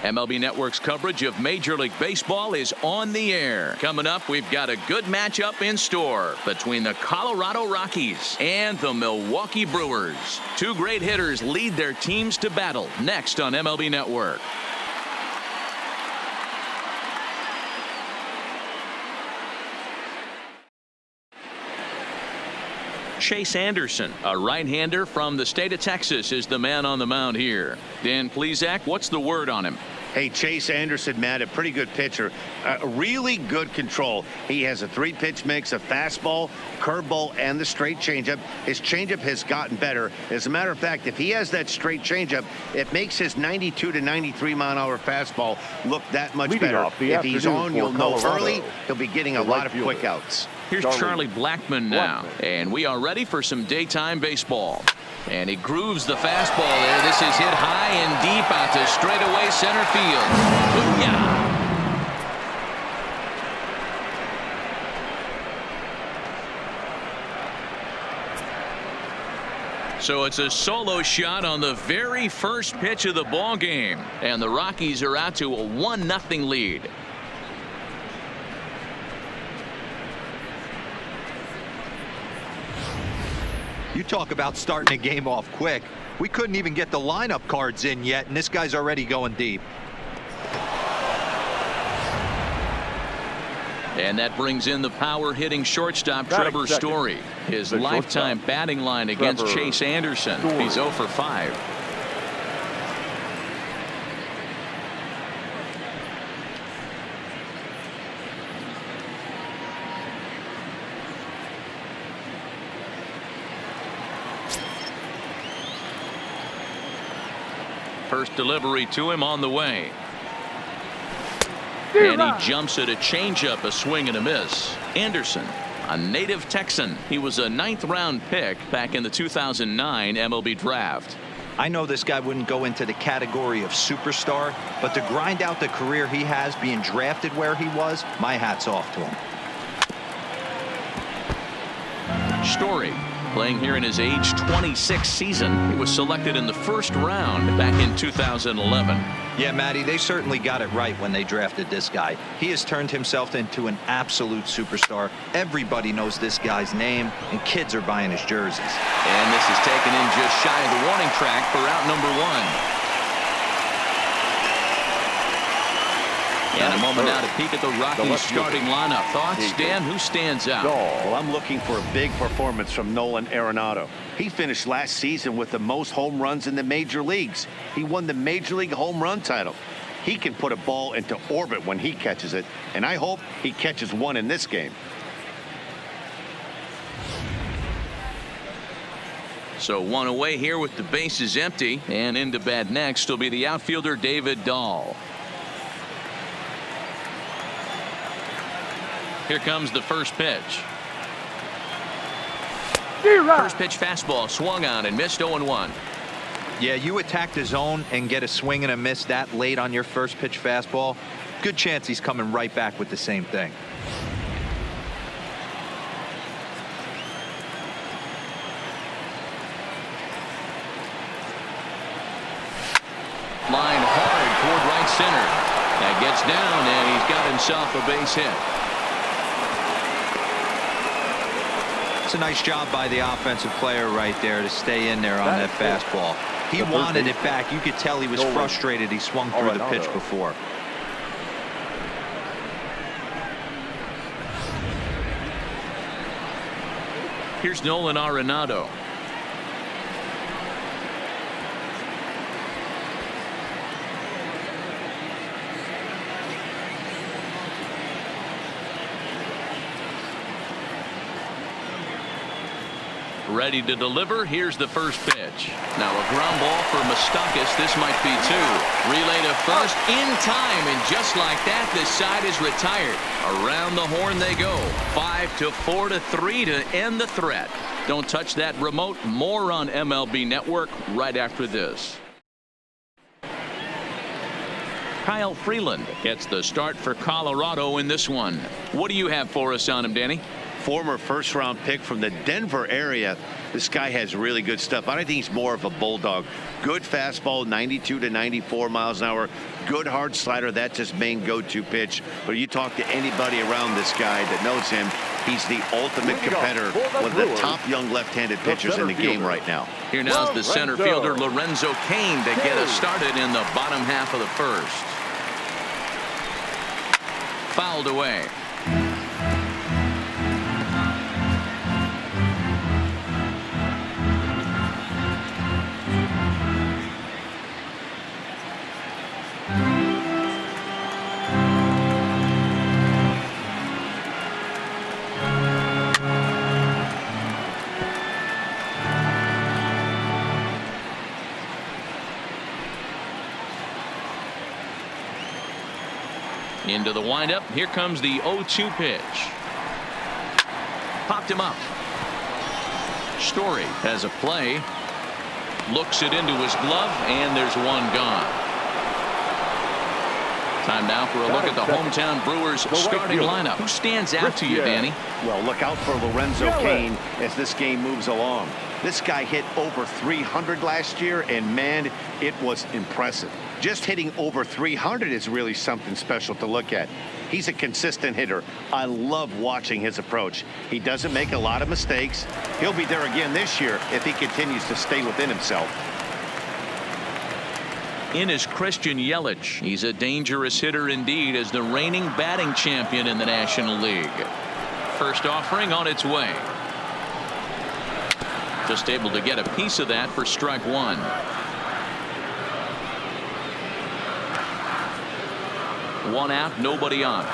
MLB Network's coverage of Major League Baseball is on the air. Coming up, we've got a good matchup in store between the Colorado Rockies and the Milwaukee Brewers. Two great hitters lead their teams to battle next on MLB Network. Chase Anderson, a right-hander from the state of Texas, is the man on the mound here. Dan Plesac, what's the word on him? Hey, Chase Anderson, Matt, a pretty good pitcher. Really good control. He has a three-pitch mix of fastball, curveball, and the straight changeup. His changeup has gotten better. As a matter of fact, if he has that straight changeup, it makes his 92 to 93-mile-an-hour fastball look that much better. If he's on, you'll know early. He'll be getting a lot of quick outs. Here's Charlie Blackmon now, and we are ready for some daytime baseball. And he grooves the fastball there. This is hit high and deep out to straightaway center field. Booyah! So it's a solo shot on the very first pitch of the ball game, and the Rockies are out to a 1-0 lead. You talk about starting a game off quick. We couldn't even get the lineup cards in yet, and this guy's already going deep. And that brings in the power-hitting shortstop Trevor Story. His lifetime batting line against Chase Anderson. He's 0 for 5. First delivery to him on the way. And he jumps at a changeup, a swing and a miss. Anderson, a native Texan. He was a 9th-round pick back in the 2009 MLB draft. I know this guy wouldn't go into the category of superstar, but to grind out the career he has being drafted where he was, my hat's off to him. Story, playing here in his age 26 season. He was selected in the first round back in 2011. Yeah, Matty, they certainly got it right when they drafted this guy. He has turned himself into an absolute superstar. Everybody knows this guy's name, and kids are buying his jerseys. And this is taken in just shy of the warning track for out number 1. And a moment now to peek at the Rockies starting lineup. Thoughts, Dan? Who stands out? Well, I'm looking for a big performance from Nolan Arenado. He finished last season with the most home runs in the major leagues. He won the Major League home run title. He can put a ball into orbit when he catches it, and I hope he catches one in this game. So one away here with the bases empty, and into bat next will be the outfielder David Dahl. Here comes the first pitch. First pitch fastball swung on and missed 0-1. Yeah, you attack the zone and get a swing and a miss that late on your first pitch fastball. Good chance he's coming right back with the same thing. Line hard toward right center. That gets down, and he's got himself a base hit. It's a nice job by the offensive player right there to stay in there on that fastball. He wanted it back. You could tell he was frustrated. He swung through the pitch before. Here's Nolan Arenado. Ready to deliver. Here's the first pitch. Now a ground ball for Moustakas. This might be 2. Relay to first in time, and just like that, this side is retired. Around the horn they go. 5 to 4 to 3 to end the threat. Don't touch that remote. More on MLB Network right after this. Kyle Freeland gets the start for Colorado in this one. What do you have for us on him, Danny? former first-round pick from the Denver area. This guy has really good stuff. I think he's more of a bulldog. Good fastball, 92 to 94 miles an hour. Good hard slider. That's his main go-to pitch. But you talk to anybody around this guy that knows him, he's the ultimate competitor, one of the top young left-handed pitchers in the game right now. Here now's the center fielder, Lorenzo Cain, to get us started in the bottom half of the first. Fouled away. Into the windup. Here comes the 0-2 pitch. Popped him up. Story has a play. Looks it into his glove, and there's one gone. Time now for a look at the hometown Brewers starting lineup. Who stands out to you, Danny? Well, look out for Lorenzo Cain as this game moves along. This guy hit over 300 last year, and man, it was impressive. Just hitting over 300 is really something special to look at. He's a consistent hitter. I love watching his approach. He doesn't make a lot of mistakes. He'll be there again this year if he continues to stay within himself. In is Christian Yelich. He's a dangerous hitter indeed as the reigning batting champion in the National League. First offering on its way. Just able to get a piece of that for strike one. One out, nobody on.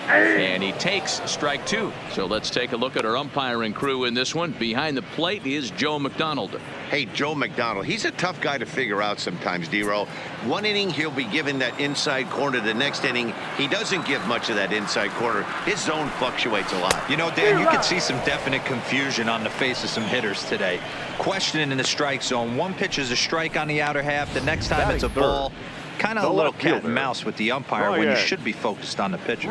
And he takes strike two. So let's take a look at our umpiring crew in this one. Behind the plate is Joe McDonald. Hey, Joe McDonald, he's a tough guy to figure out sometimes, D-Row. One inning, he'll be giving that inside corner. The next inning, he doesn't give much of that inside corner. His zone fluctuates a lot. You know, Dan, you can see some definite confusion on the face of some hitters today. Questioning in the strike zone. One pitch is a strike on the outer half. The next time it's a ball. Kind of a little cat and mouse with the umpire when you should be focused on the pitcher.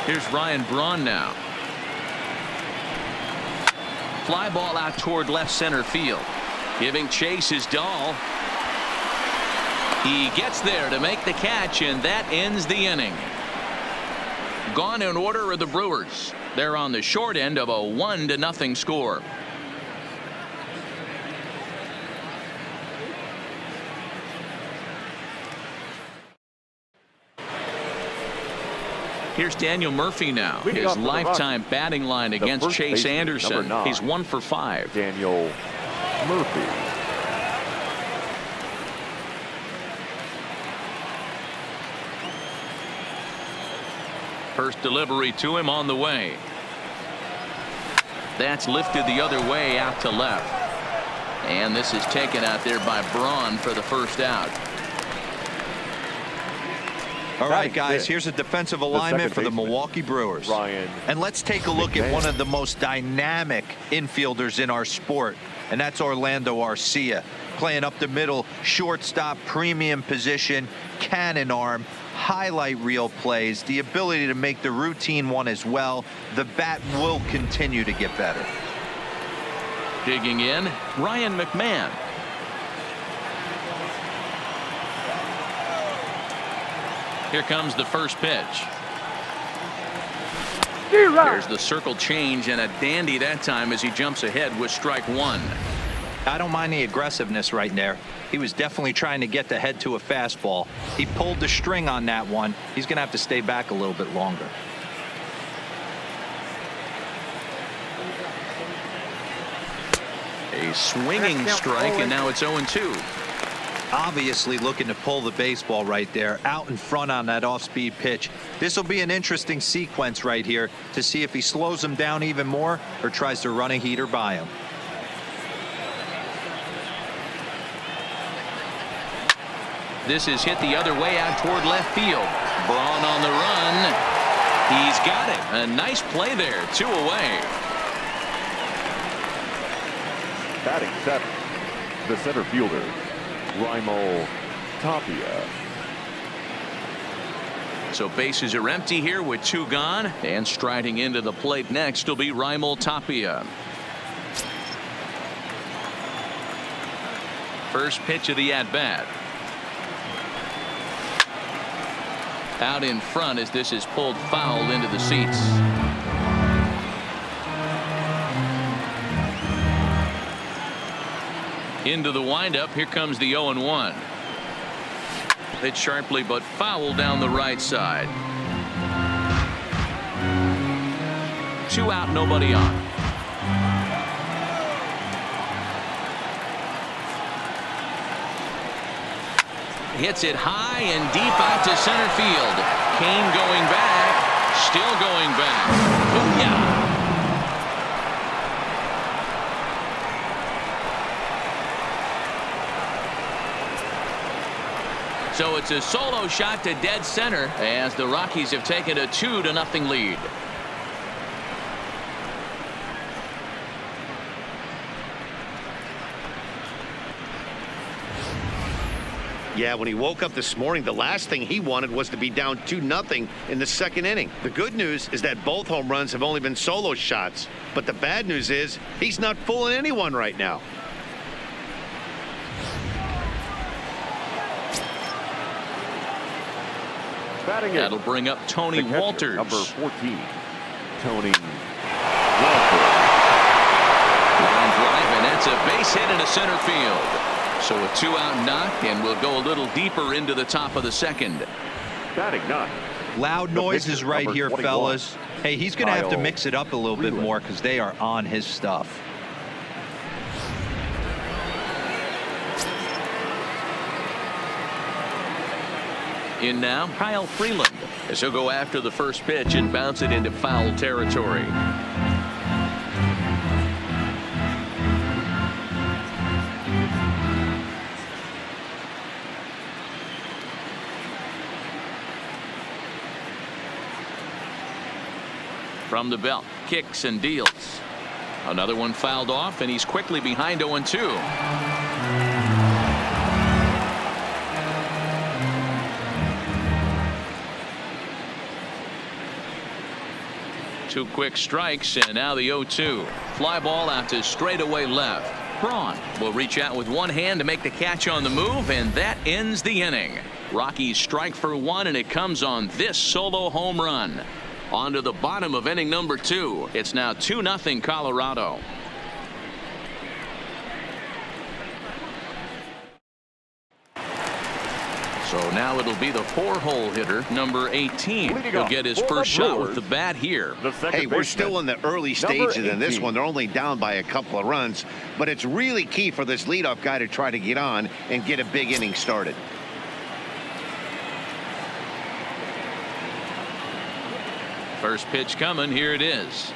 Here's Ryan Braun now. Fly ball out toward left center field. Giving chase is Dahl. He gets there to make the catch, and that ends the inning. Gone in order are the Brewers. They're on the short end of a 1-0 score. Here's Daniel Murphy now. His lifetime batting line against Chase Anderson. He's 1 for 5. Daniel Murphy. First delivery to him on the way. That's lifted the other way out to left. And this is taken out there by Braun for the first out. All right, guys, here's a defensive alignment for the Milwaukee Brewers. And let's take a look at one of the most dynamic infielders in our sport, and that's Orlando Arcia. Playing up the middle, shortstop, premium position, cannon arm, highlight reel plays, the ability to make the routine one as well. The bat will continue to get better. Digging in, Ryan McMahon. Here comes the first pitch. There's the circle change, and a dandy that time as he jumps ahead with strike one. I don't mind the aggressiveness right there. He was definitely trying to get the head to a fastball. He pulled the string on that one. He's going to have to stay back a little bit longer. A swinging strike, and now it's 0-2. Obviously looking to pull the baseball right there out in front on that off-speed pitch. This will be an interesting sequence right here to see if he slows him down even more or tries to run a heater by him. This is hit the other way out toward left field. Braun on the run. He's got it. A nice play there. 2 away. Batting seventh, the center fielder, Raimel Tapia. So bases are empty here with 2 gone, and striding into the plate next will be Raimel Tapia. First pitch of the at-bat. Out in front as this is pulled foul into the seats. Into the windup. Here comes the 0-1. Hit sharply but foul down the right side. 2 out, nobody on. Hits it high and deep out to center field. Kane going back. Still going back. Booyah. So it's a solo shot to dead center as the Rockies have taken a 2-0 lead. Yeah, when he woke up this morning, the last thing he wanted was to be down 2-0 in the second inning. The good news is that both home runs have only been solo shots. But the bad news is he's not fooling anyone right now. That'll bring up Tony Walters. Number 14, Tony Walters. Line drive, and that's a base hit into center field. So a 2-out knock, and we'll go a little deeper into the top of the second. batting ninth. Loud noises right here, 21. Fellas. Hey, he's going to have to mix it up a little bit more because they are on his stuff. In now, Kyle Freeland, as he'll go after the first pitch and bounce it into foul territory. From the belt, kicks and deals. Another one fouled off, and he's quickly behind 0-2. 2 quick strikes, and now the 0-2. Fly ball out to straightaway left. Braun will reach out with one hand to make the catch on the move, and that ends the inning. Rockies strike for 1, and it comes on this solo home run. On to the bottom of inning number 2. It's now 2-0 Colorado. So now it'll be the 4-hole hitter, number 18. He'll get his first shot with the bat here. Hey, we're still in the early stages in this one. They're only down by a couple of runs, but it's really key for this leadoff guy to try to get on and get a big inning started. First pitch coming. Here it is.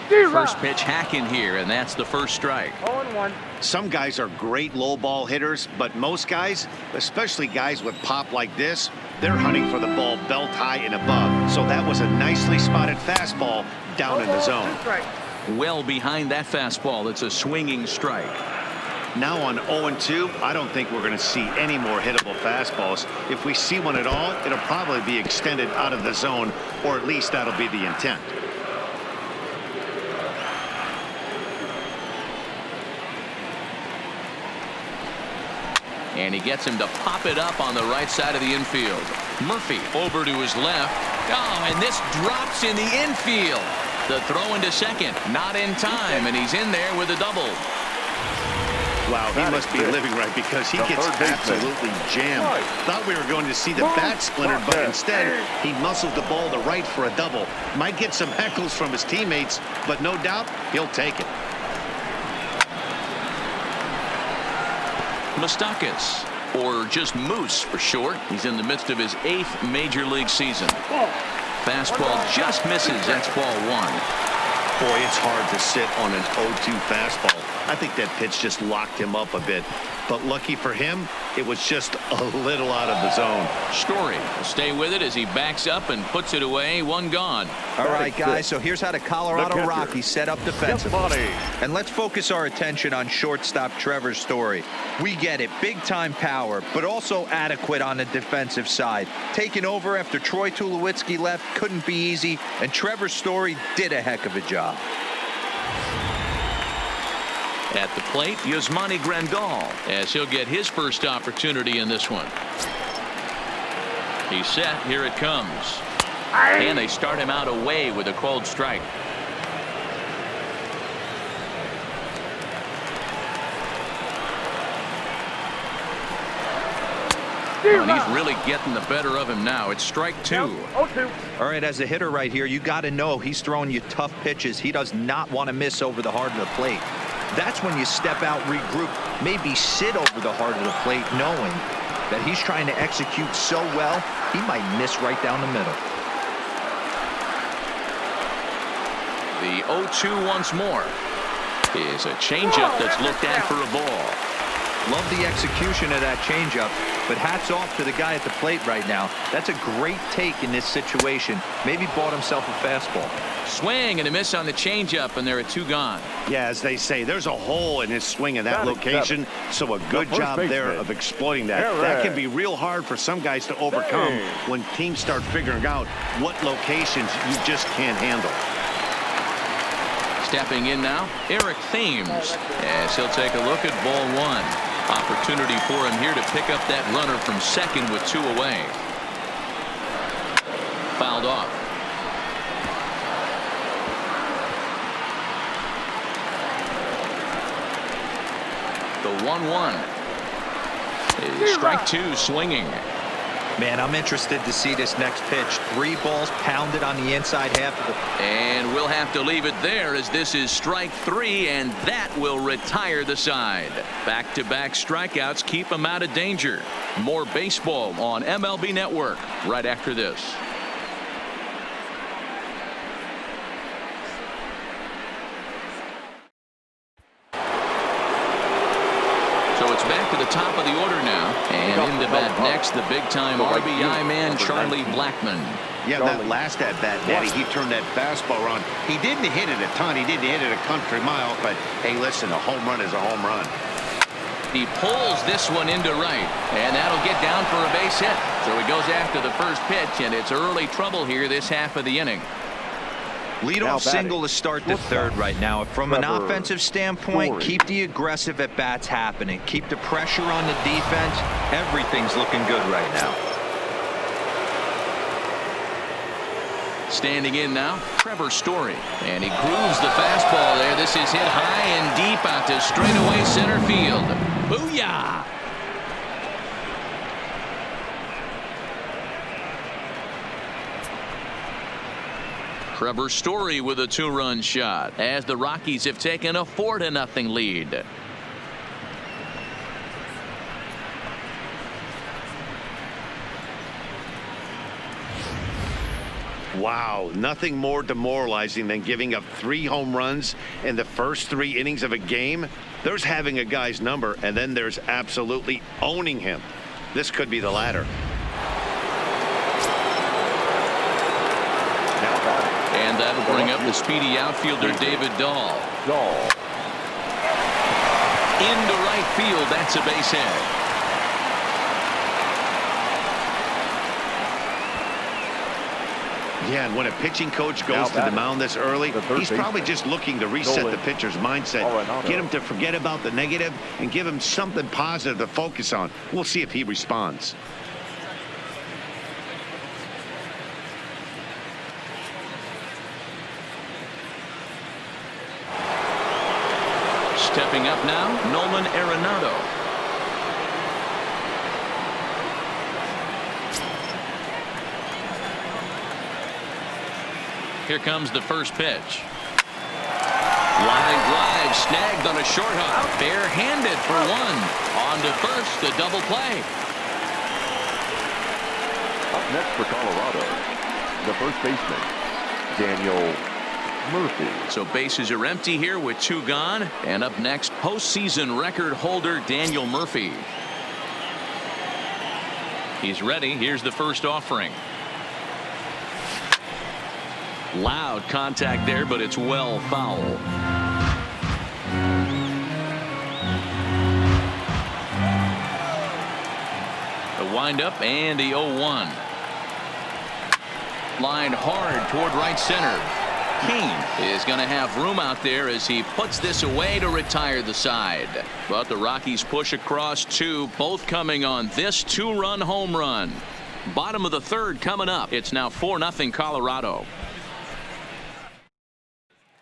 First pitch hacking here, and that's the first strike. 0-1. Some guys are great low ball hitters, but most guys, especially guys with pop like this, they're hunting for the ball belt high and above. So that was a nicely spotted fastball down in the zone. Well behind that fastball. It's a swinging strike. Now on 0-2, I don't think we're going to see any more hittable fastballs. If we see one at all, it'll probably be extended out of the zone, or at least that'll be the intent. And he gets him to pop it up on the right side of the infield. Murphy over to his left. Oh, and this drops in the infield. The throw into second, not in time, and he's in there with a double. Wow, he must be living right because he gets absolutely jammed. Thought we were going to see the bat splintered, but instead he muscles the ball to right for a double. Might get some heckles from his teammates, but no doubt he'll take it. Moustakas, or just Moose for short. He's in the midst of his 8th major league season. Fastball just misses. That's ball 1. Boy, it's hard to sit on an 0-2 fastball. I think that pitch just locked him up a bit. But lucky for him, it was just a little out of the zone. Story will stay with it as he backs up and puts it away. One gone. All right, guys, so here's how the Colorado Rockies set up defensively. And let's focus our attention on shortstop Trevor Story. We get it, big-time power, but also adequate on the defensive side. Taking over after Troy Tulowitzki left couldn't be easy, and Trevor Story did a heck of a job. At the plate, Yasmani Grandal, as he'll get his first opportunity in this one. He's set. Here it comes. And they start him out away with a cold strike. And he's really getting the better of him now. It's strike two. All right, as a hitter right here, you got to know he's throwing you tough pitches. He does not want to miss over the heart of the plate. That's when you step out, regroup, maybe sit over the heart of the plate, knowing that he's trying to execute so well, he might miss right down the middle. The 0-2 once more is a changeup that's looked at for a ball. Love the execution of that changeup, but hats off to the guy at the plate right now. That's a great take in this situation. Maybe bought himself a fastball. Swing and a miss on the changeup, and there are two gone. Yeah, as they say, there's a hole in his swing in that location, so a good job there of exploiting that. That can be real hard for some guys to overcome when teams start figuring out what locations you just can't handle. Stepping in now, Eric Thames, as he'll take a look at ball one. Opportunity for him here to pick up that runner from second with two away. Fouled off. The 1-1 is strike two, swinging. Man, I'm interested to see this next pitch. 3 balls pounded on the inside half of the... And we'll have to leave it there as this is strike 3, and that will retire the side. Back-to-back strikeouts keep him out of danger. More baseball on MLB Network right after this. So it's back to the top of the order now. And into bat next, the big-time RBI man, Charlie Blackmon. Yeah, that last at-bat, Daddy, he turned that fastball on. He didn't hit it a ton. He didn't hit it a country mile. But, hey, listen, a home run is a home run. He pulls this one into right. And that'll get down for a base hit. So he goes after the first pitch, and it's early trouble here this half of the inning. Leadoff single to start the third right now. From an offensive standpoint, keep the aggressive at-bats happening. Keep the pressure on the defense. Everything's looking good right now. Standing in now, Trevor Story. And he grooves the fastball there. This is hit high and deep out to straightaway center field. Booyah! Trevor Story with a 2-run shot as the Rockies have taken a 4-0 lead. Wow, nothing more demoralizing than giving up 3 home runs in the first 3 innings of a game. There's having a guy's number, and then there's absolutely owning him. This could be the latter. And that'll bring up the speedy outfielder David Dahl. Into right field, that's a base hit. Yeah, and when a pitching coach goes to the mound this early, he's probably just looking to reset the pitcher's mindset, get him to forget about the negative, and give him something positive to focus on. We'll see if he responds. Stepping up now, Nolan Arenado. Here comes the first pitch. Line drive snagged on a short hop. Bare-handed for one. On to first, a double play. Up next for Colorado, the first baseman, Daniel Murphy. So bases are empty here with 2 gone. And up next, postseason record holder Daniel Murphy. He's ready. Here's the first offering. Loud contact there, but it's well foul. The windup and the 0-1. Line hard toward right center. Kane is going to have room out there as he puts this away to retire the side. But the Rockies push across 2, both coming on this 2-run home run. Bottom of the 3rd coming up. It's now 4-0 Colorado.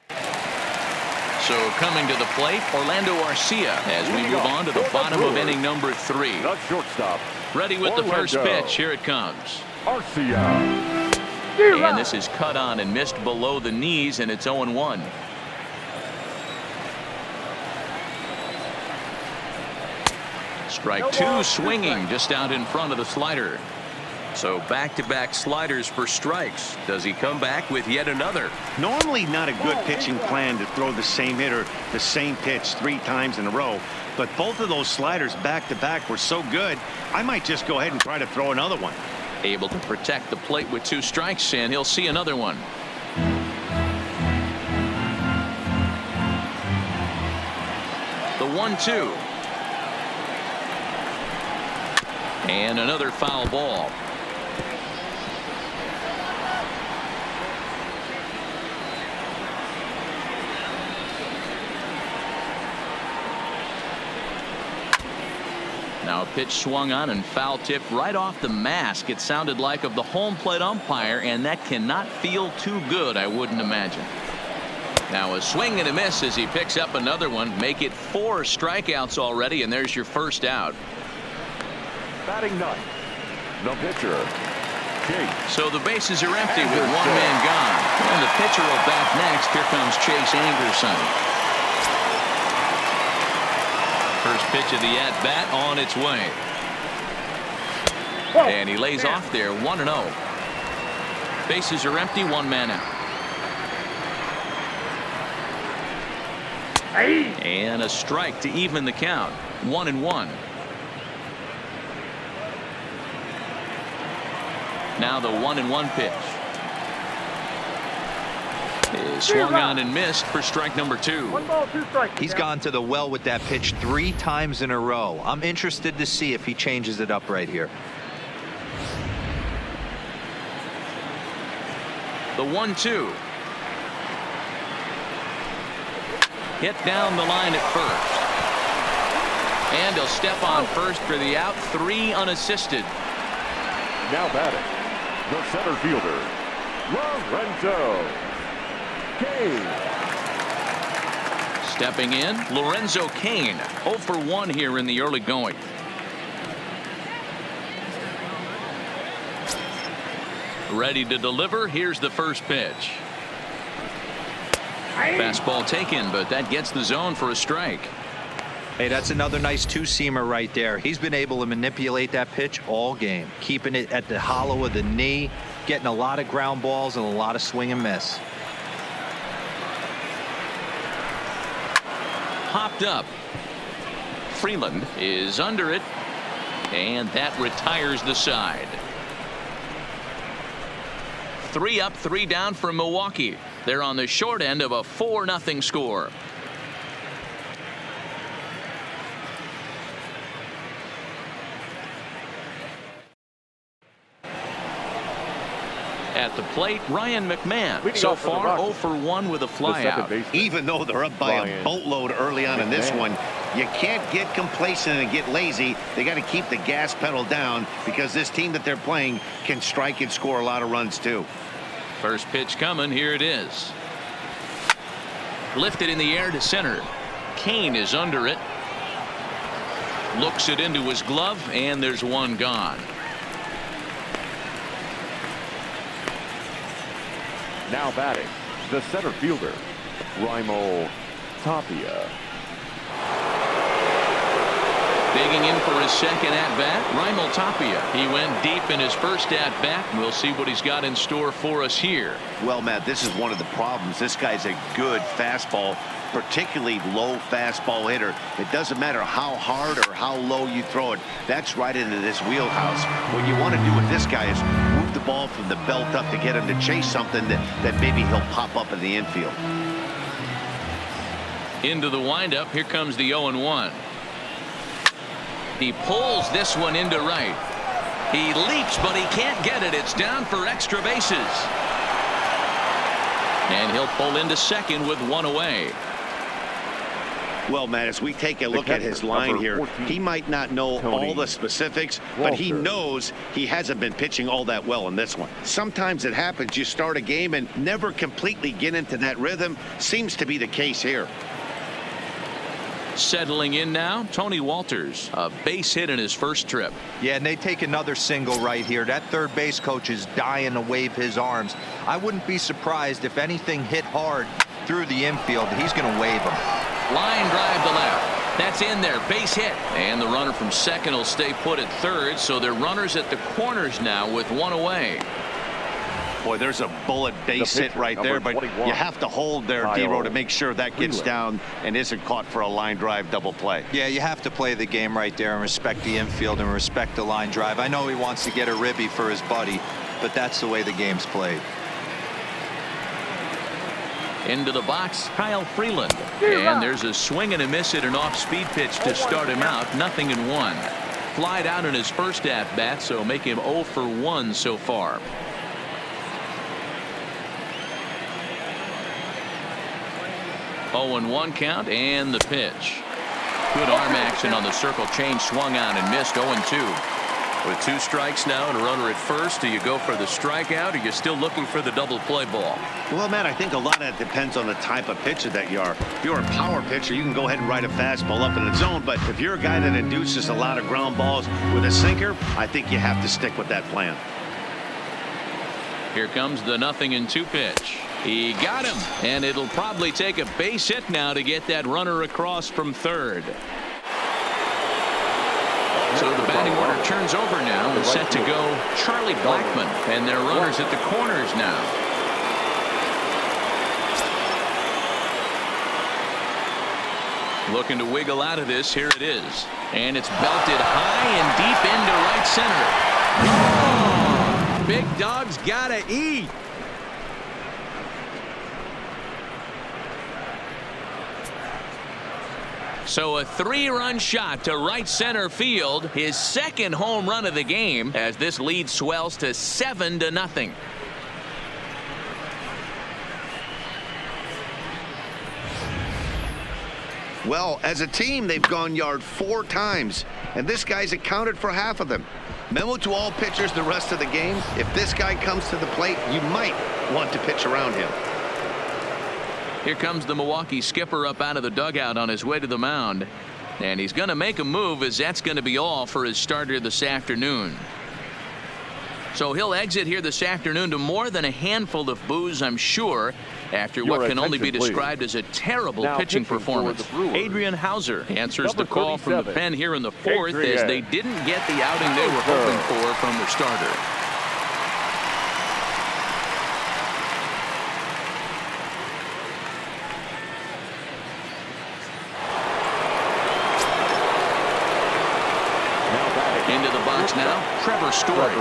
So coming to the plate, Orlando Arcia as we move on to the bottom of inning number 3. The shortstop. Ready with the first pitch. Here it comes. Arcia. And this is cut on and missed below the knees, and it's 0-1. Strike 2 swinging just out in front of the slider. So back-to-back sliders for strikes. Does he come back with yet another? Normally not a good pitching plan to throw the same hitter the same pitch 3 times in a row, but both of those sliders back-to-back were so good, I might just go ahead and try to throw another one. Able to protect the plate with 2 strikes, and he'll see another one. The 1-2. And another foul ball. Now a pitch swung on and foul tipped right off the mask. It sounded like of the home plate umpire, and that cannot feel too good, I wouldn't imagine. Now a swing and a miss as he picks up another one. Make it 4 strikeouts already, and there's your first out. Batting 9th, the pitcher, Chase. So the bases are empty with 1 man gone. And the pitcher will bat next. Here comes Chase Anderson. First pitch of the at-bat on its way. And he lays off there, 1-0. Bases are empty, 1 man out. And a strike to even the count, 1-1. Now the 1-1 pitch. Is swung on and missed for strike number 2. 1 ball, 2 strikes. He's gone to the well with that pitch 3 times in a row. I'm interested to see if he changes it up right here. The 1-2. Hit down the line at first. And he'll step on first for the out. 3 unassisted. Now batting, the center fielder, Lorenzo Kane. Stepping in, Lorenzo Kane, 0 for 1 here in the early going. Ready to deliver. Here's the first pitch. Fastball taken, but that gets the zone for a strike. Hey, that's another nice 2-seamer right there. He's been able to manipulate that pitch all game, keeping it at the hollow of the knee, getting a lot of ground balls and a lot of swing and miss. Popped up. Freeland is under it, and that retires the side. 3 up, 3 down for Milwaukee. They're on the short end of a 4-0 score. At the plate, Ryan McMahon. So far 0 for 1 with a flyout. Even though they're up by a boatload early on in this one, you can't get complacent and get lazy. They got to keep the gas pedal down because this team that they're playing can strike and score a lot of runs too. First pitch coming. Here it is. Lifted in the air to center. Kane is under it. Looks it into his glove, and there's 1 gone. Now batting, the center fielder, Tapia. Digging in for his second at-bat, Raimel Tapia. He went deep in his first at-bat. We'll see what he's got in store for us here. Well, Matt, this is one of the problems. This guy's a good fastball, particularly low fastball hitter. It doesn't matter how hard or how low you throw it. That's right into this wheelhouse. What you want to do with this guy is move the ball from the belt up to get him to chase something that maybe he'll pop up in the infield. Into the windup. Here comes the 0-1. He pulls this one into right. He leaps, but he can't get it. It's down for extra bases. And he'll pull into second with one away. Well, Matt, as we take a look at his line here, he might not know all the specifics, but he knows he hasn't been pitching all that well in this one. Sometimes it happens. You start a game and never completely get into that rhythm. Seems to be the case here. Settling in now, Tony Walters, a base hit in his first trip. Yeah, and they take another single right here. That third base coach is dying to wave his arms. I wouldn't be surprised if anything hit hard through the infield. He's going to wave them. Line drive to left. That's in there. Base hit. And the runner from second will stay put at third. So they're runners at the corners now with one away. Boy, there's a bullet base hit right there, but you have to hold there, D-Row, to make sure that gets down and isn't caught for a line drive double play. Yeah, you have to play the game right there and respect the infield and respect the line drive. I know he wants to get a ribby for his buddy, but that's the way the game's played. Into the box, Kyle Freeland. And there's a swing and a miss at an off-speed pitch to start him out. 0-1. Flied out in his first at-bat, so make him 0 for 1 so far. Oh, and 1 count, and the pitch. Good arm action on the circle change, swung on and missed. 0-2. With 2 strikes now and a runner at first, do you go for the strikeout, or are you still looking for the double play ball? Well, Matt, I think a lot of that depends on the type of pitcher that you are. If you're a power pitcher, you can go ahead and ride a fastball up in the zone, but if you're a guy that induces a lot of ground balls with a sinker, I think you have to stick with that plan. Here comes the 0-2 pitch. He got him, and it'll probably take a base hit now to get that runner across from third. So the batting order turns over now and set to go Charlie Blackmon, and their runners at the corners now. Looking to wiggle out of this. Here it is, and it's belted high and deep into right center. Oh, big dog's gotta eat. So a 3-run shot to right center field, his second home run of the game, as this lead swells to 7-0. Well, as a team, they've gone yard 4 times, and this guy's accounted for half of them. Memo to all pitchers the rest of the game: if this guy comes to the plate, you might want to pitch around him. Here comes the Milwaukee skipper up out of the dugout on his way to the mound. And he's going to make a move, as that's going to be all for his starter this afternoon. So he'll exit here this afternoon to more than a handful of boos, I'm sure, after what can only be described as a terrible pitching performance. Adrian Hauser answers the call from the pen here in the 4th, as they didn't get the outing they were hoping for from their starter. Into the box now, Trevor Story.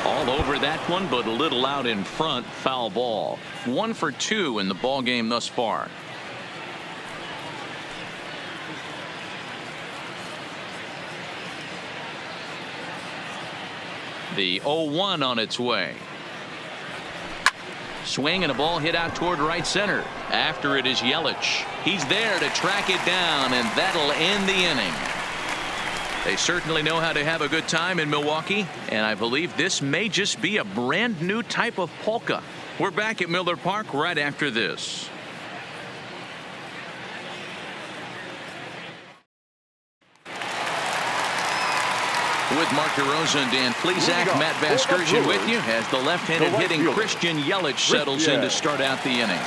All over that one, but a little out in front. Foul ball. 1 for 2 in the ball game thus far. The 0-1 on its way. Swing and a ball hit out toward right center. After it is Yelich. He's there to track it down, and that'll end the inning. They certainly know how to have a good time in Milwaukee, and I believe this may just be a brand new type of polka. We're back at Miller Park right after this. With Mark DeRosa and Dan Plesac, Matt Vasgersian with you as the left-handed hitting Christian Yelich settles in to start out the inning.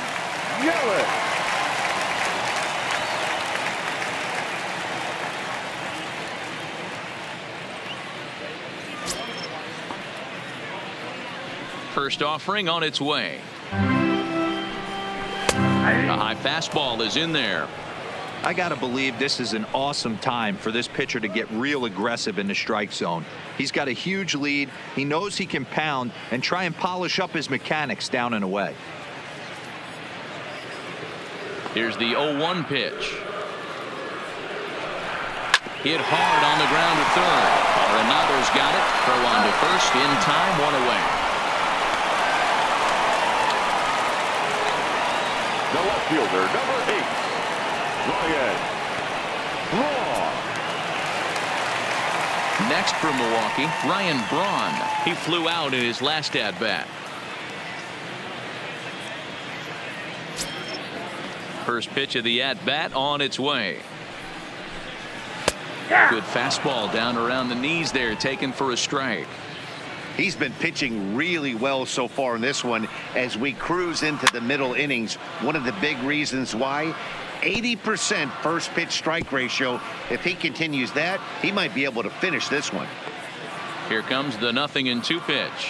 First offering on its way. A high fastball is in there. I got to believe this is an awesome time for this pitcher to get real aggressive in the strike zone. He's got a huge lead. He knows he can pound and try and polish up his mechanics down and away. Here's the 0-1 pitch. Hit hard on the ground to third. Arenado's got it. Throw on to first in time, 1 away. The left fielder, number 8, Ryan Braun. Next for Milwaukee, Ryan Braun. He flew out in his last at-bat. First pitch of the at-bat on its way. Good fastball down around the knees there, taken for a strike. He's been pitching really well so far in this one as we cruise into the middle innings. One of the big reasons why, 80% first pitch strike ratio. If he continues that, he might be able to finish this one. Here comes the 0-2 pitch.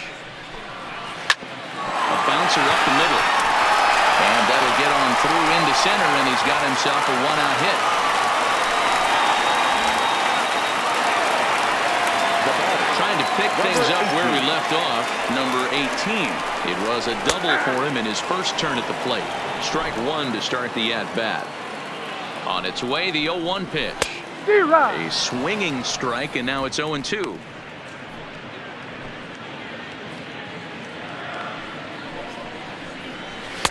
A bouncer up the middle. And that'll get on through into center, and he's got himself a 1-out hit. Trying to pick things up where we left off, number 18. It was a double for him in his first turn at the plate. Strike 1 to start the at-bat. On its way, the 0-1 pitch. A swinging strike, and now it's 0-2.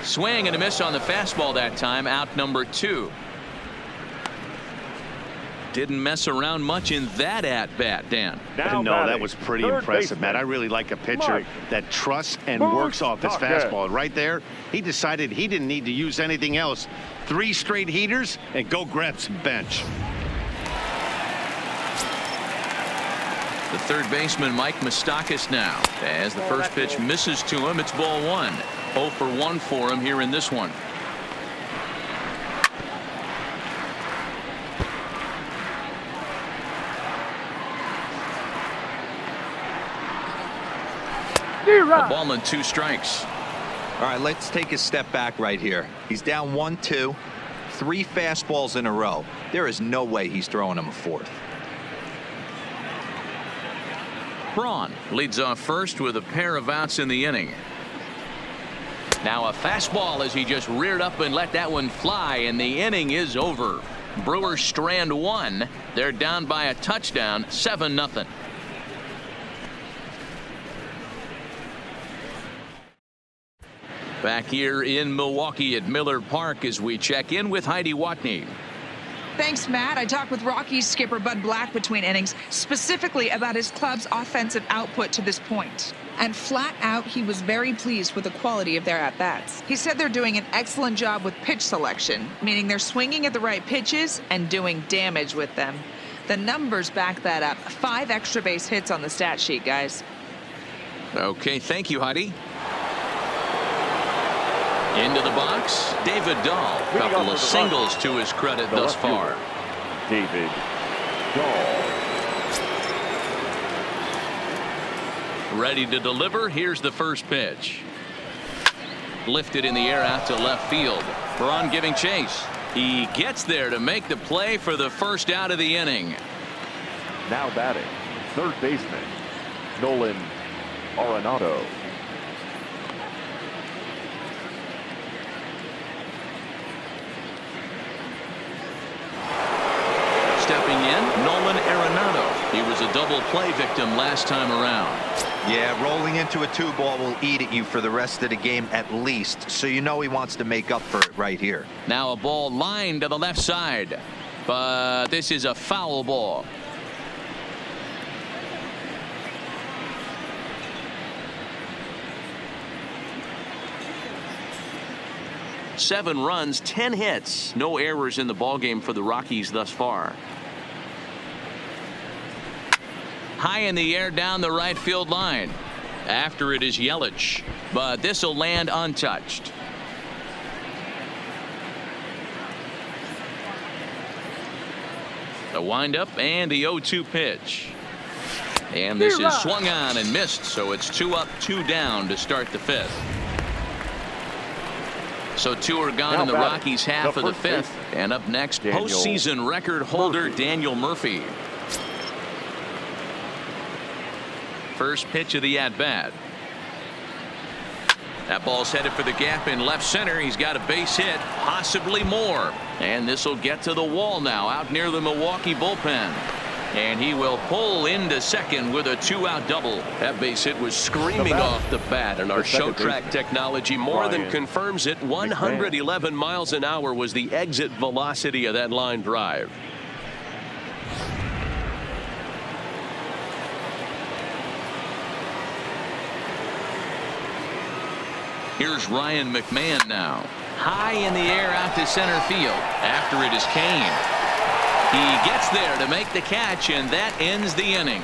Swing and a miss on the fastball that time, out number 2. Didn't mess around much in that at-bat, Dan. No, that was pretty impressive, Matt. I really like a pitcher that trusts and works off his fastball. And right there, he decided he didn't need to use anything else. 3 straight heaters and go grab some bench. The third baseman, Mike Moustakas, now. As the first pitch misses to him, it's ball 1. 0 for 1 for him here in this one. A ball and 2 strikes. All right, let's take a step back right here. He's down 1-2, 3 fastballs in a row. There is no way he's throwing him a 4th. Braun leads off first with a pair of outs in the inning. Now a fastball as he just reared up and let that one fly, and the inning is over. Brewers strand 1. They're down by a touchdown, 7-0. Back here in Milwaukee at Miller Park as we check in with Heidi Watney. Thanks, Matt. I talked with Rockies skipper Bud Black between innings, specifically about his club's offensive output to this point. And flat out, he was very pleased with the quality of their at-bats. He said they're doing an excellent job with pitch selection, meaning they're swinging at the right pitches and doing damage with them. The numbers back that up. 5 extra base hits on the stat sheet, guys. Okay, thank you, Heidi. Into the box, David Dahl. Couple of singles to his credit thus far. David Dahl. Ready to deliver. Here's the first pitch. Lifted in the air out to left field. Braun giving chase. He gets there to make the play for the first out of the inning. Now batting, third baseman, Nolan Arenado. Stepping in, Nolan Arenado. He was a double play victim last time around. Yeah, rolling into a 2-ball will eat at you for the rest of the game at least, so you know he wants to make up for it right here. Now a ball lined to the left side, but this is a foul ball. Seven runs, 10 hits, no errors in the ballgame for the Rockies thus far. High in the air down the right field line. After it is Yelich, but this will land untouched. The windup and the 0-2 pitch. And this is swung on and missed, so it's 2 up, 2 down to start the 5th. So 2 are gone in the Rockies' half of the 5th. And up next, postseason record holder Daniel Murphy. First pitch of the at-bat. That ball's headed for the gap in left center. He's got a base hit, possibly more. And this will get to the wall now, out near the Milwaukee bullpen. And he will pull into second with a 2-out double. That base hit was screaming off the bat, and our show track technology more than confirms it. 111 miles an hour was the exit velocity of that line drive. Here's Ryan McMahon now. High in the air out to center field. After it is Kane. He gets there to make the catch, and that ends the inning.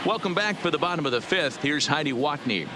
Welcome back for the bottom of the 5th. Here's Heidi Watney.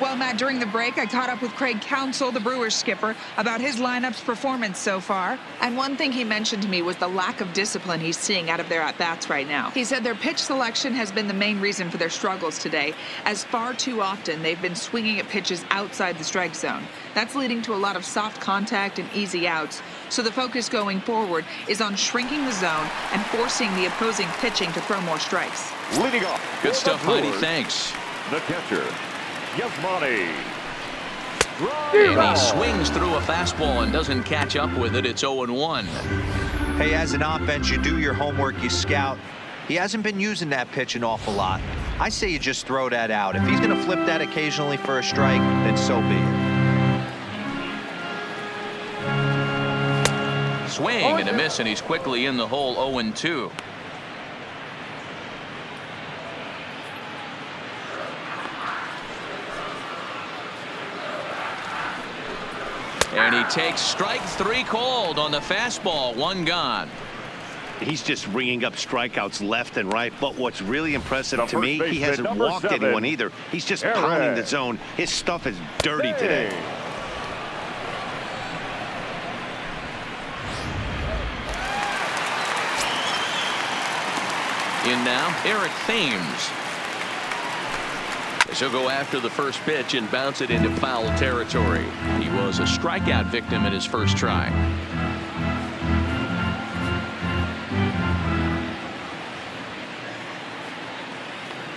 Well, Matt, during the break, I caught up with Craig Counsell, the Brewers skipper, about his lineup's performance so far. And one thing he mentioned to me was the lack of discipline he's seeing out of their at-bats right now. He said their pitch selection has been the main reason for their struggles today, as far too often they've been swinging at pitches outside the strike zone. That's leading to a lot of soft contact and easy outs. So the focus going forward is on shrinking the zone and forcing the opposing pitching to throw more strikes. Leading off. Good stuff, Heidi. Thanks. The catcher, Yasmani. And he swings through a fastball and doesn't catch up with it. It's 0-1. Hey, as an offense, you do your homework, you scout. He hasn't been using that pitch an awful lot. I say you just throw that out. If he's going to flip that occasionally for a strike, then so be it. Swing and a miss, and he's quickly in the hole. 0-2. And he takes strike 3 called on the fastball. 1 gone. He's just ringing up strikeouts left and right. But what's really impressive to me, he hasn't walked anyone either. He's just pounding the zone. His stuff is dirty today. In now, Eric Thames. He'll go after the first pitch and bounce it into foul territory. He was a strikeout victim in his first try.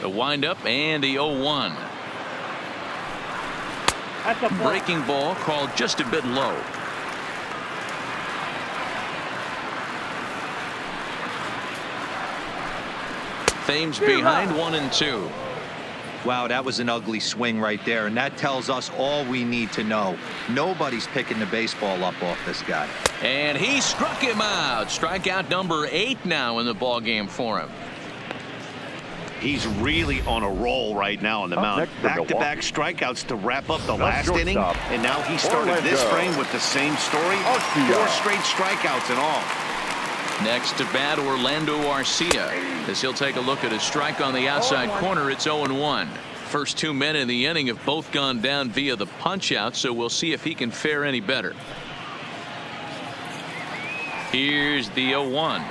The windup and the 0-1. Breaking ball called just a bit low. Thames behind 1-2. Wow, that was an ugly swing right there, and that tells us all we need to know. Nobody's picking the baseball up off this guy. And he struck him out. Strikeout number 8 now in the ball game for him. He's really on a roll right now on the mound. Back-to-back strikeouts to wrap up the last inning, and now he started this frame with the same story. 4 straight strikeouts in all. Next to bat, Orlando Arcia. As he'll take a look at a strike on the outside corner, it's 0-1. First 2 men in the inning have both gone down via the punch-out, so we'll see if he can fare any better. Here's the 0-1.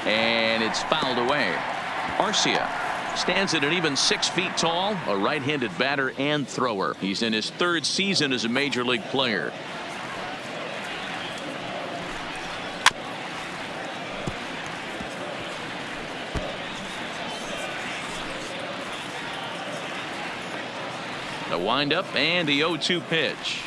And it's fouled away. Arcia stands at an even 6 feet tall, a right-handed batter and thrower. He's in his 3rd season as a major league player. The windup and the 0-2 pitch.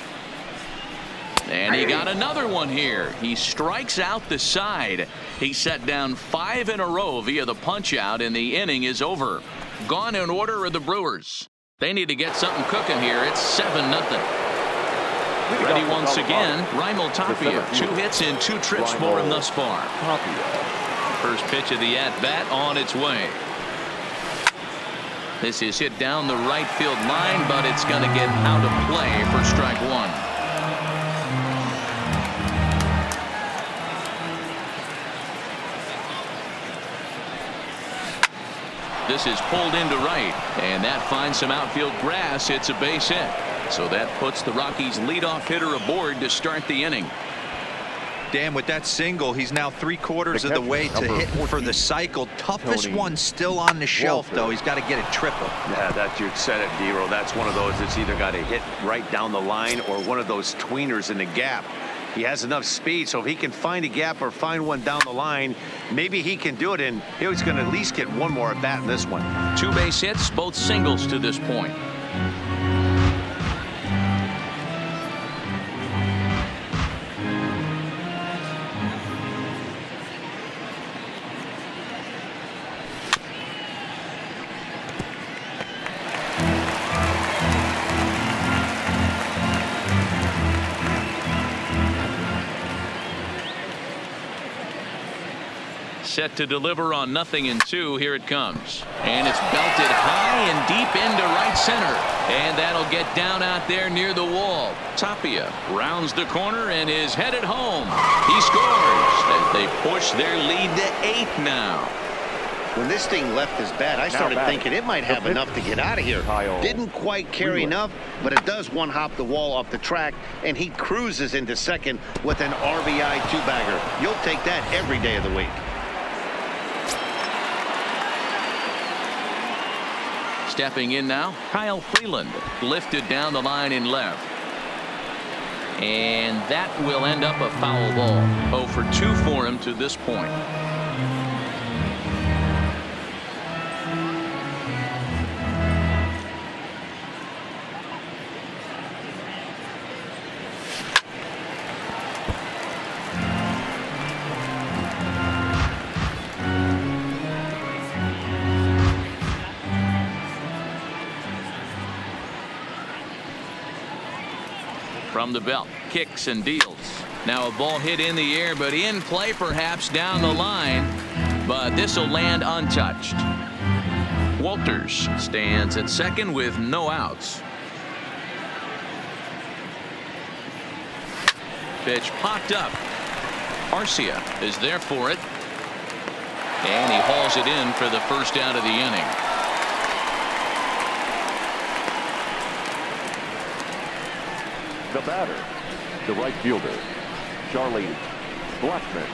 And he got another one here. He strikes out the side. He set down 5 in a row via the punch out, and the inning is over. Gone in order are the Brewers. They need to get something cooking here. It's 7-0. Ready once again, Raimel Tapia. 2 hits in 2 trips for him thus far. First pitch of the at-bat on its way. This is hit down the right field line, but it's going to get out of play for strike 1. This is pulled into right, and that finds some outfield grass. It's a base hit. So that puts the Rockies leadoff hitter aboard to start the inning. Dan, with that single, he's now 3/4 of the way to hitting for the cycle. Toughest one still on the shelf, though. He's got to get it triple. Yeah, that you said it, D-Roll. That's one of those that's either got to hit right down the line or one of those tweeners in the gap. He has enough speed, so if he can find a gap or find one down the line, maybe he can do it, and he's going to at least get one more at bat in this one. 2 base hits, both singles to this point. Set to deliver on 0-2. Here it comes. And it's belted high and deep into right center. And that'll get down out there near the wall. Tapia rounds the corner and is headed home. He scores as they push their lead to 8 now. When this thing left his bat, I started thinking it might have enough to get out of here. Didn't quite carry enough, but it does one-hop the wall off the track, and he cruises into second with an RBI 2-bagger. You'll take that every day of the week. Stepping in now, Kyle Freeland, lifted down the line in left. And that will end up a foul ball. 0 for 2 for him to this point. From the belt, kicks and deals. Now a ball hit in the air, but in play perhaps down the line. But this will land untouched. Walters stands at second with no outs. Pitch popped up. Arcia is there for it. And he hauls it in for the first out of the inning. The batter, the right fielder, Charlie Blackmon.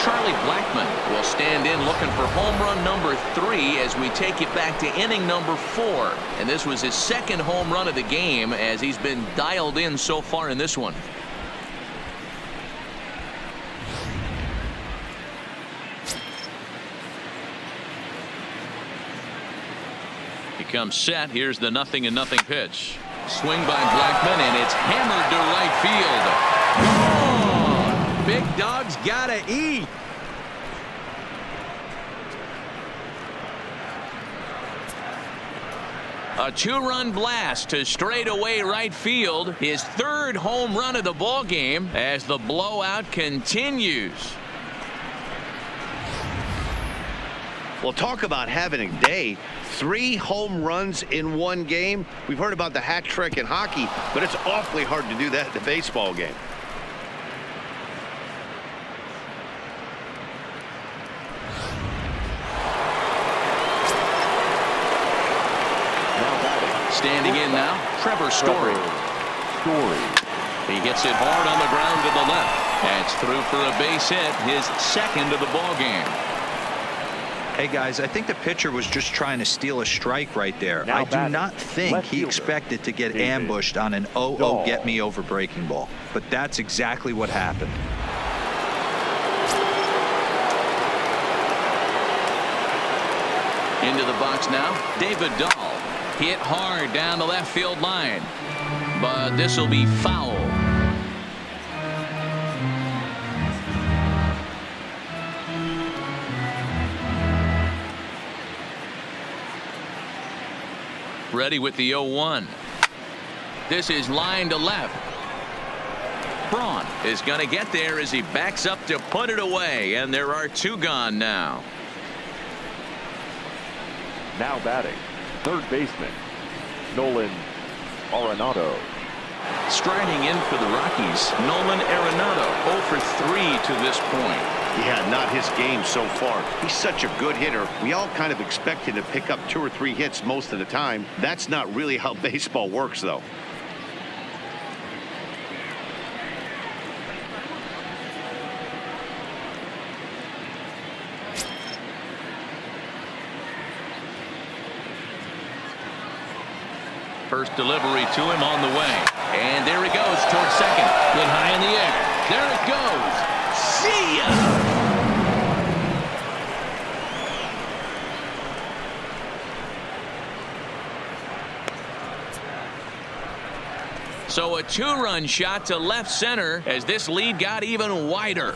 Charlie Blackmon will stand in looking for home run number 3 as we take it back to inning number 4. And this was his second home run of the game as he's been dialed in so far in this one. He comes set. Here's the 0-0 pitch. Swing by Blackmon, and it's hammered to right field. Oh, big dog's gotta eat. A 2-run blast to straightaway right field. His 3rd home run of the ball game as the blowout continues. Well, talk about having a day. 3 home runs in one game. We've heard about the hat trick in hockey, but it's awfully hard to do that in a baseball game. Standing in now, Trevor Story. He gets it hard on the ground to the left. That's through for a base hit, his 2nd of the ball game. Hey guys, I think the pitcher was just trying to steal a strike right there. I do not think he expected to get ambushed on an 0-0 get me over breaking ball, but that's exactly what happened. Into the box now, David Dahl. Hit hard down the left field line, but this will be foul. Ready with the 0-1. This is line to left. Braun is going to get there as he backs up to put it away, and there are 2 gone now. Now batting, 3rd baseman, Nolan Arenado. Striding in for the Rockies, Nolan Arenado 0 for 3 to this point. Yeah, not his game so far. He's such a good hitter. We all kind of expect him to pick up 2 or 3 hits most of the time. That's not really how baseball works, though. First delivery to him on the way. And there he goes towards second. Hit high in the air. There it goes. See ya! So a two-run shot to left center as this lead got even wider.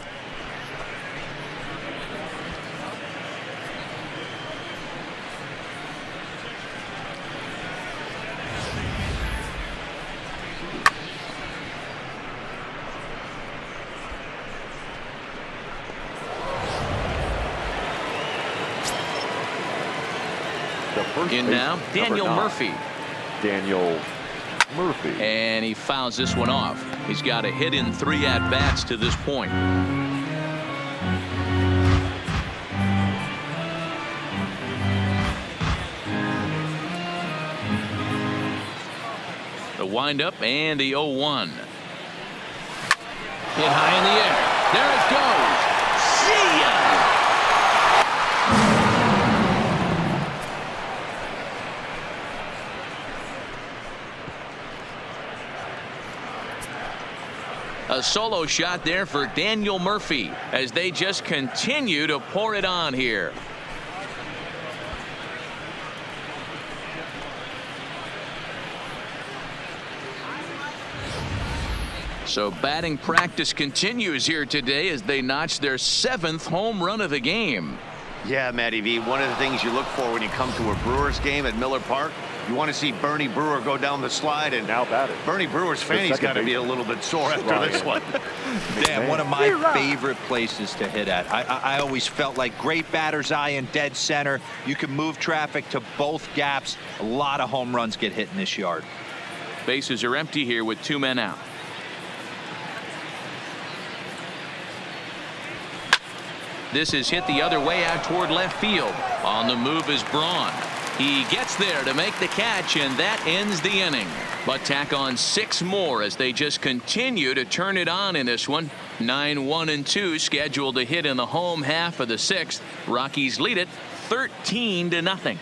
In now, Daniel Murphy. Daniel Murphy. And he fouls this one off. He's got a hit in 3 at-bats to this point. The windup and the 0-1. Hit high in the air. There it goes. See ya! A solo shot there for Daniel Murphy as they just continue to pour it on here. So batting practice continues here today as they notch their 7th home run of the game. Yeah, Matty V, one of the things you look for when you come to a Brewers game at Miller Park, you want to see Bernie Brewer go down the slide, and now batting. Bernie Brewer's fanny's got to be a little bit sore after this one. Dan, one of my favorite places to hit at. I always felt like great batter's eye in dead center. You can move traffic to both gaps. A lot of home runs get hit in this yard. Bases are empty here with 2 men out. This is hit the other way out toward left field. On the move is Braun. He gets there to make the catch, and that ends the inning. But tack on 6 more as they just continue to turn it on in this one. 9-1-2 scheduled to hit in the home half of the 6th. Rockies lead it 13-0.